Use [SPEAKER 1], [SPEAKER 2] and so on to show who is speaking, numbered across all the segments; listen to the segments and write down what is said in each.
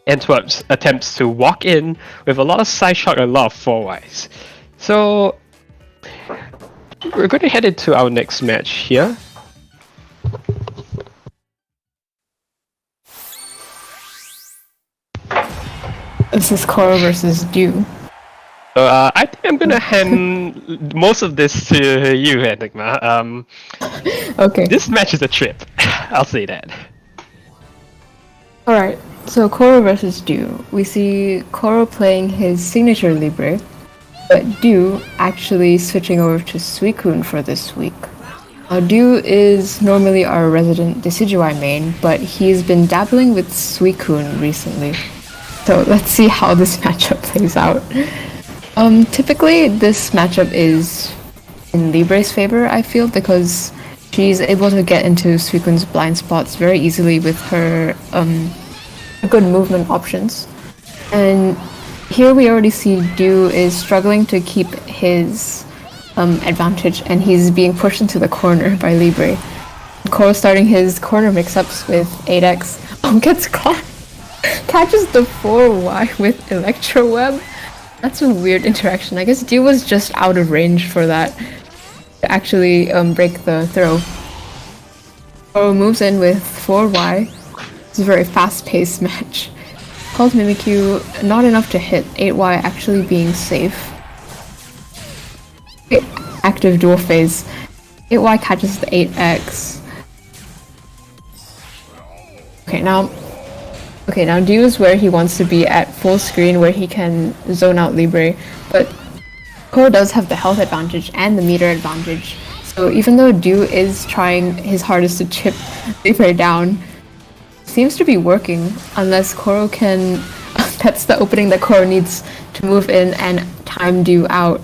[SPEAKER 1] Antwerp's attempts to walk in with a lot of side shot and a lot of 4Ys. So we're going to head into our next match here.
[SPEAKER 2] This is Coro versus Dew.
[SPEAKER 1] So I think I'm gonna hand most of this to you, Enigma.
[SPEAKER 2] Okay.
[SPEAKER 1] This match is a trip. I'll say that.
[SPEAKER 2] Alright, so Coro versus Dew. We see Coro playing his signature Libre, but Dew actually switching over to Suicune for this week. Dew is normally our resident Decidueye main, but he's been dabbling with Suicune recently. So let's see how this matchup plays out. Typically this matchup is in Libre's favor, I feel, because she's able to get into Suicune's blind spots very easily with her good movement options. And here we already see Dew is struggling to keep his advantage, and he's being pushed into the corner by Libre. Coro starting his corner mix-ups with 8x. Oh, gets caught! Catches the 4Y with Electro Web. That's a weird interaction. I guess Dew was just out of range for that to actually break the throw. Coro moves in with 4Y. It's a very fast-paced match. Calls Mimikyu, not enough to hit. 8Y actually being safe. Active dual phase. 8Y catches the 8x. Okay, now Dew is where he wants to be at full screen, where he can zone out Libre, but Coro does have the health advantage and the meter advantage. So even though Dew is trying his hardest to chip Libre down, seems to be working, unless Coro can... That's the opening that Coro needs to move in and time Dew out.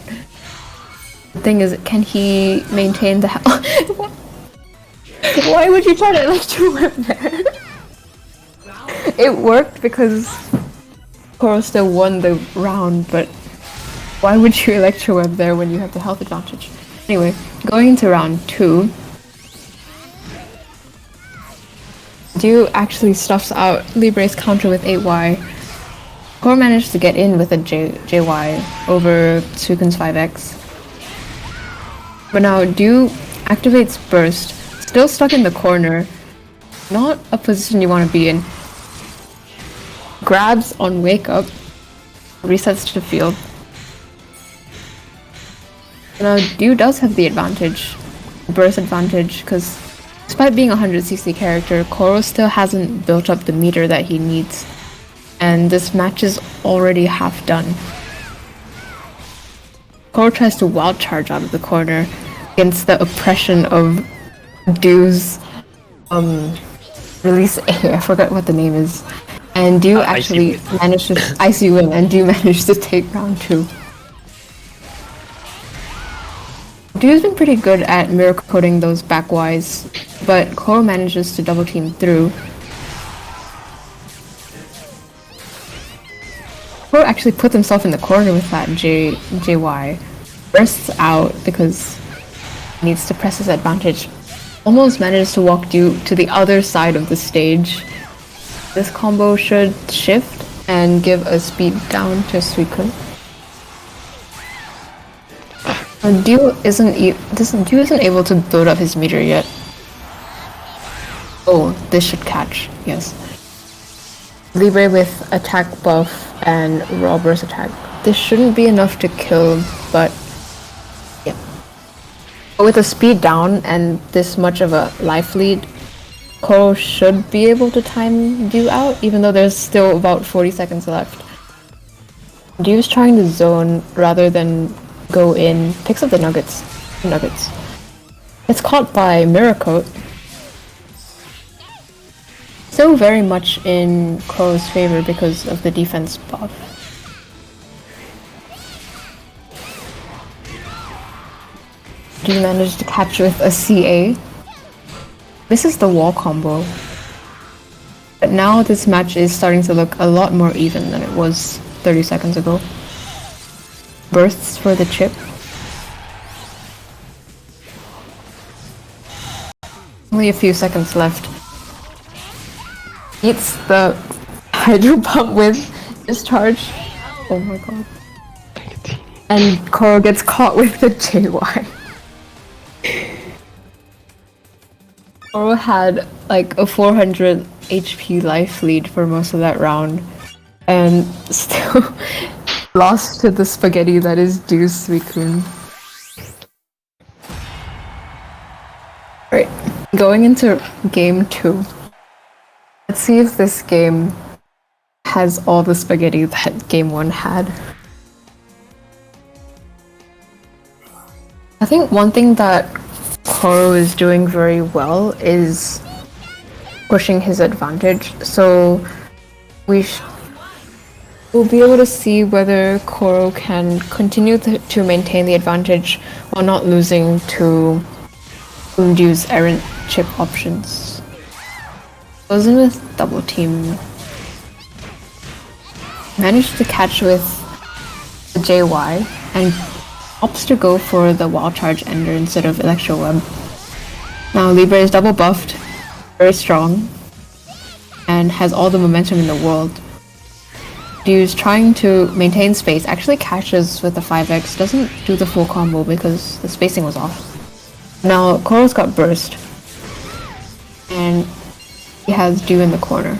[SPEAKER 2] The thing is, can he maintain the health? Why would you try to Electro Whip there? It worked because Coro still won the round, but why would you Electro Web there when you have the health advantage? Anyway, going into round 2, Dew actually stuffs out Libre's counter with 8Y. Coro managed to get in with a JY over Suicune's 5x. But now Dew activates Burst, still stuck in the corner. Not a position you want to be in. Grabs on Wake Up, resets to field. Now Dew does have the advantage, burst advantage, because despite being a 100cc character, Coro still hasn't built up the meter that he needs, and this match is already half done. Coro tries to wild charge out of the corner against the oppression of Dew's release A, I forgot what the name is. And Dew actually managed to icy win, and Dew managed to take round 2. Dew's been pretty good at mirror coding those back Ys, but Coro manages to double team through. Coro actually put himself in the corner with that JY. Bursts out because he needs to press his advantage. Almost manages to walk Dew to the other side of the stage. This combo should shift and give a speed down to Suicune. Dew isn't able to build up his meter yet. Oh, this should catch, yes. Libre with attack buff and raw burst attack. This shouldn't be enough to kill, but yeah. But with a speed down and this much of a life lead, Coro should be able to time Dew out, even though there's still about 40 seconds left. Dew's trying to zone rather than go in, picks up the nuggets. It's caught by Mirror Coat. Still very much in Coro's favor because of the defense buff. Dew managed to catch with a CA. This is the wall combo. But now this match is starting to look a lot more even than it was 30 seconds ago. Bursts for the chip. Only a few seconds left. Eats the Hydro Pump with Discharge. Oh my god. And Coro gets caught with the JY. Coro had like a 400 HP life lead for most of that round. And still lost to the spaghetti that is Deuce Suicune. Alright, going into game 2. Let's see if this game has all the spaghetti that game 1 had. I think one thing that Coro is doing very well is pushing his advantage, so we'll be able to see whether Coro can continue to maintain the advantage while not losing to Undu's errant chip options. Goes in with double team. Managed to catch with the JY and opts to go for the Wild Charge Ender instead of Electro Web. Now Libre is double buffed, very strong, and has all the momentum in the world. Du's trying to maintain space, actually catches with the 5x, doesn't do the full combo because the spacing was off. Now Coro's got burst, and he has Du in the corner.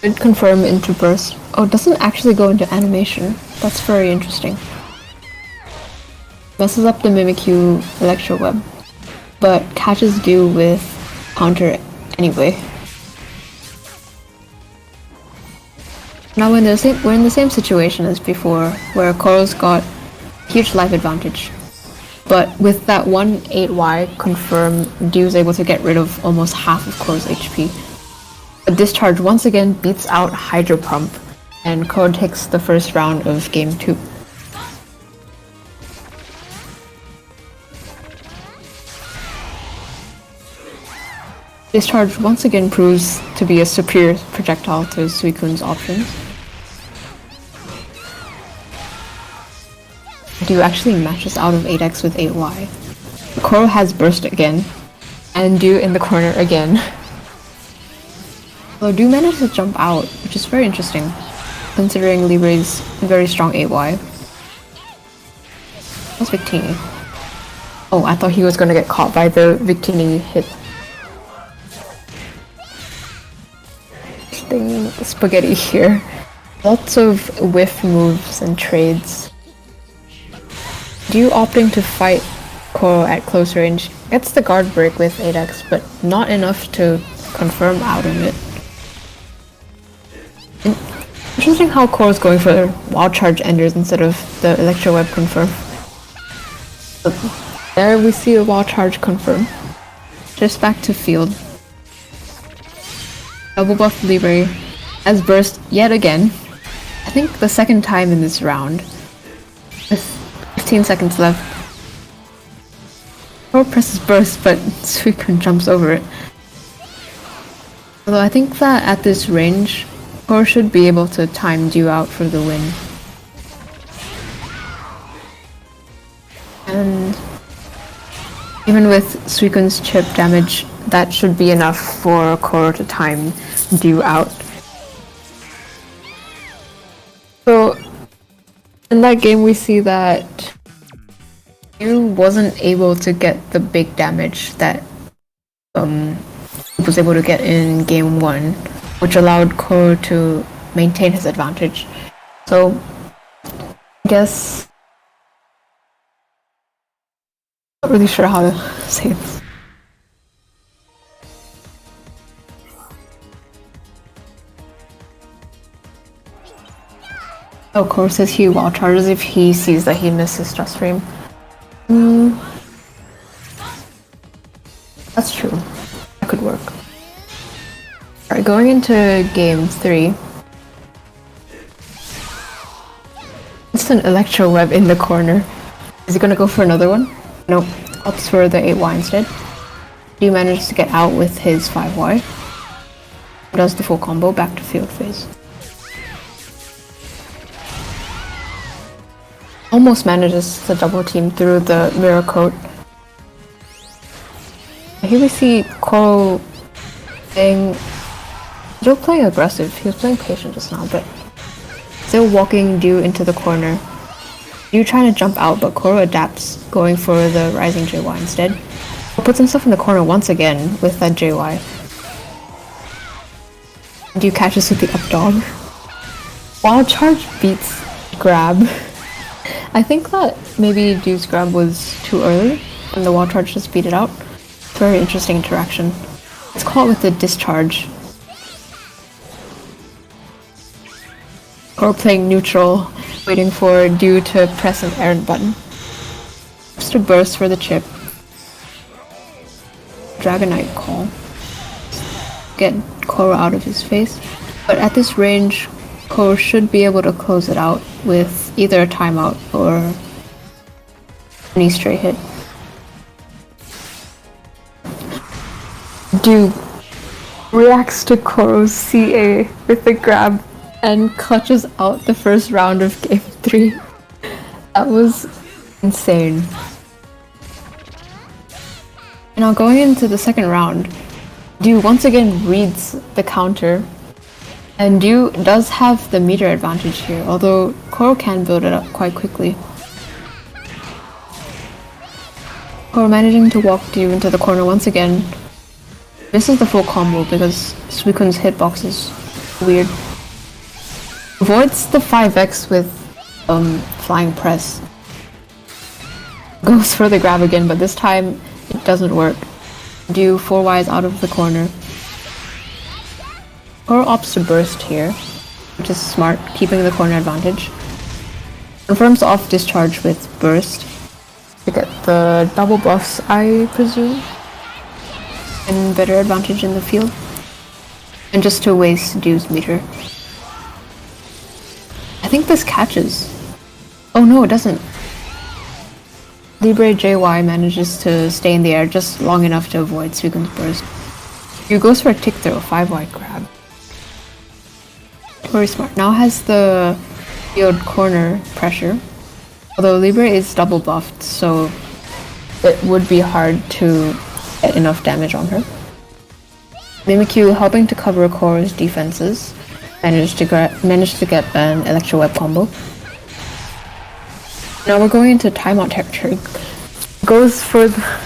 [SPEAKER 2] Did confirm into burst. Oh, it doesn't actually go into animation. That's very interesting. Messes up the Mimikyu Electro Web, but catches Du with counter anyway. Now we're in the same situation as before, where Coro's got huge life advantage. But with that 1-8Y confirm, Du's able to get rid of almost half of Coro's HP. A Discharge once again beats out Hydro Pump, and Coro takes the first round of game 2. Discharge once again proves to be a superior projectile to Suicune's options. Du actually matches out of 8x with 8y. Coro has burst again, and Du in the corner again. Although Du managed to jump out, which is very interesting, considering Libre's very strong 8y. That's Victini. Oh, I thought he was gonna get caught by the Victini hit. Spaghetti here. Lots of whiff moves and trades. Du opting to fight Coro at close range. Gets the guard break with 8x, but not enough to confirm out of it. Interesting how Coro's going for Wild Charge Enders instead of the Electro Web confirm. But there we see a Wild Charge confirm. Just back to field. Double buff Libre has burst yet again. I think the second time in this round. With 15 seconds left. Coro presses burst, but Suicune jumps over it. Although I think that at this range, Coro should be able to time Du out for the win. And even with Suicune's chip damage, that should be enough for Coro to time Du out. So in that game we see that Du wasn't able to get the big damage that he was able to get in game 1, which allowed Coro to maintain his advantage. So I guess not really sure how to say this. Oh, Coro says he wild charges if he sees that he misses stress stream. That's true. That could work. Alright, going into game 3. Instant Electro Web in the corner. Is he gonna go for another one? Nope. Opts for the 8y instead. Du manages to get out with his 5y. Does the full combo back to field phase. Almost manages to double team through the mirror coat. here we see Coro playing... Still playing aggressive. He was playing patient just now, but still walking Dew into the corner. Dew trying to jump out, but Coro adapts, going for the rising JY instead. He puts himself in the corner once again with that JY. Dew catches with the up dog. Wild charge beats grab. I think that maybe Dew's grab was too early, and the wild charge just beat it out. Very interesting interaction. Let's call it with the discharge. Or playing neutral, waiting for Dew to press an errant button. Just a burst for the chip. Dragonite call. Get Coro out of his face. But at this range, Coro should be able to close it out with either a timeout or any stray hit. Dew reacts to Coro's CA with the grab and clutches out the first round of Game 3. That was insane. Now going into the second round, Dew once again reads the counter, and Dew does have the meter advantage here, although Coro can build it up quite quickly. Coro managing to walk Dew into the corner once again. Misses the full combo because Suicune's hitbox is weird. Avoids the 5x with flying press. Goes for the grab again, but this time it doesn't work. Dew 4Ys out of the corner. Coro opts to burst here, which is smart, keeping the corner advantage. Confirms off discharge with burst to get the double buffs, I presume, and better advantage in the field. And just to waste Dew's meter. I think this catches. Oh no, it doesn't. Libre JY manages to stay in the air just long enough to avoid Suicune's burst. Dew goes for a tick throw, 5Y grab. Very smart. Now has the field corner pressure. Although Libre is double buffed, so it would be hard to get enough damage on her. Mimikyu helping to cover Coro's defenses. Managed to get an Electro Web combo. Now we're going into timeout territory. Goes for the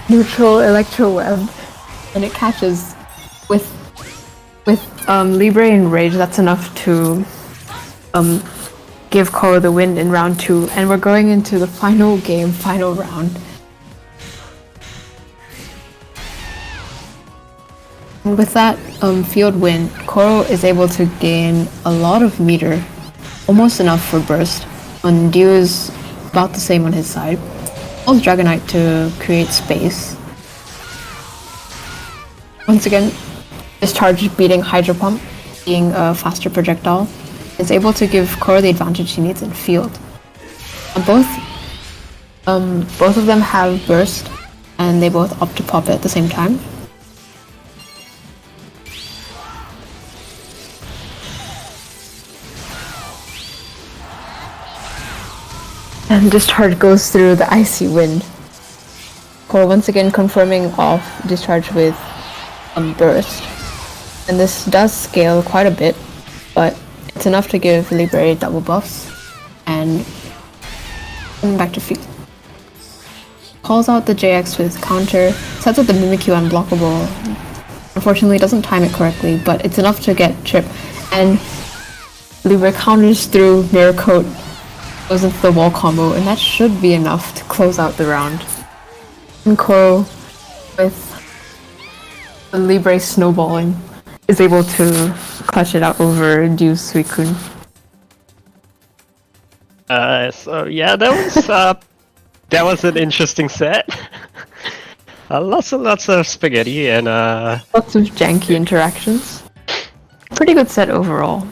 [SPEAKER 2] neutral Electro Web, and it catches with Libre in rage. That's enough to give Coro the win in round 2, and we're going into the final game, final round. With that field win, Coro is able to gain a lot of meter, almost enough for burst, and Dew is about the same on his side. Calls Dragonite to create space. Once again, discharge beating Hydro Pump, being a faster projectile, is able to give Coro the advantage he needs in field. Both of them have burst, and they both opt to pop it at the same time. And discharge goes through the icy wind. Coro once again confirming off discharge with burst. And this does scale quite a bit, but it's enough to give Libre double buffs and back to field. Calls out the JX with counter, sets up the Mimikyu unblockable. Unfortunately doesn't time it correctly, but it's enough to get chip. And Libre counters through Mirror Coat, goes into the wall combo, and that should be enough to close out the round. And Coro, with the Libre snowballing, is able to clutch it out over Dew's Suicune.
[SPEAKER 1] So yeah, that was an interesting set. Lots and lots of spaghetti and
[SPEAKER 2] lots of janky interactions. Pretty good set overall.